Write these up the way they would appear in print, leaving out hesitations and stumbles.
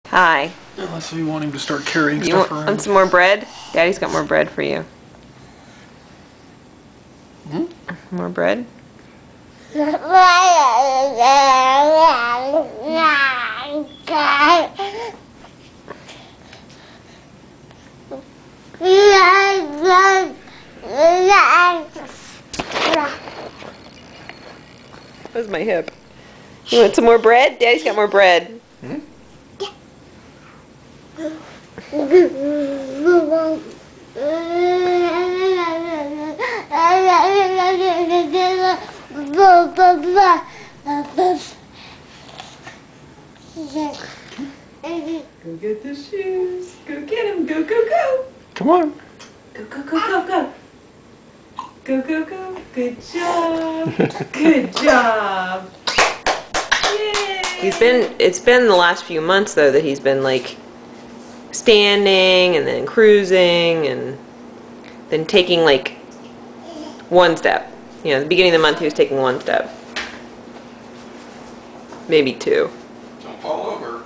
Hi. Unless we want him to start carrying You stuff want around. some more bread? Daddy's got more bread for you. More bread? Where's my hip? You want some more bread? Daddy's got more bread. Go get the shoes. Go get them. Go, go, go. Come on. Go, go, go, go, go. Go, go, go. Good job. Good job. Yay. It's been the last few months though that he's been like standing and then cruising and then taking like one step. You know, at the beginning of the month he was taking one step. Maybe two. Don't fall over.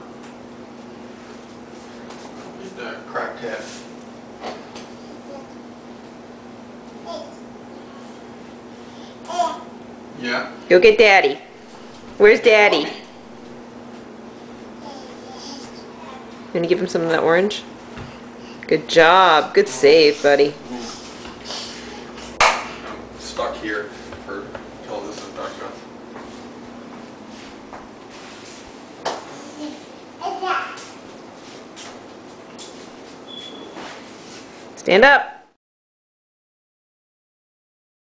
Need that cracked head. Yeah. Go get Daddy. Where's Daddy? You gonna give him some of that orange? Good job. Good save, buddy. I'm stuck here for till this is done. Stand up.